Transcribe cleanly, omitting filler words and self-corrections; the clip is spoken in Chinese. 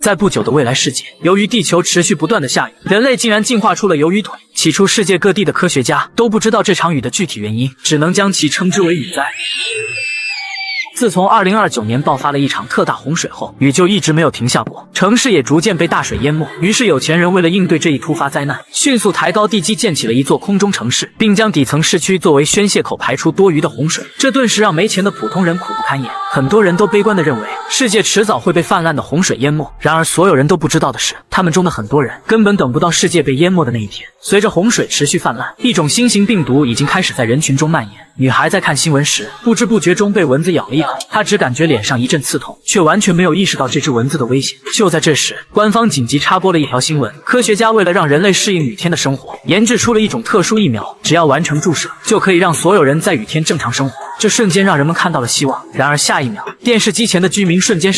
在不久的未来世界，由于地球持续不断的下雨，人类竟然进化出了游鱼腿。起初，世界各地的科学家都不知道这场雨的具体原因，只能将其称之为雨灾。自从2029年爆发了一场特大洪水后，雨就一直没有停下过，城市也逐渐被大水淹没。于是有钱人为了应对这一突发灾难，迅速抬高地基建起了一座空中城市，并将底层市区作为宣泄口排出多余的洪水。这顿时让没钱的普通人苦不堪言，很多人都悲观地认为世界迟早会被泛滥的洪水淹没。然而所有人都不知道的是，他们中的很多人根本等不到世界被淹没的那一天。随着洪水持续泛滥，一种新型病毒已经开始在人群中蔓延。女孩在看新闻时，不知不觉中被蚊子咬了一口，她只感觉脸上一阵刺痛，却完全没有意识到这只蚊子的危险。就在这时，官方紧急插播了一条新闻：科学家为了让人类适应雨天的生活，研制出了一种特殊疫苗，只要完成注射，就可以让所有人在雨天正常生活。这瞬间让人们看到了希望。然而下一秒，电视机前的居民瞬间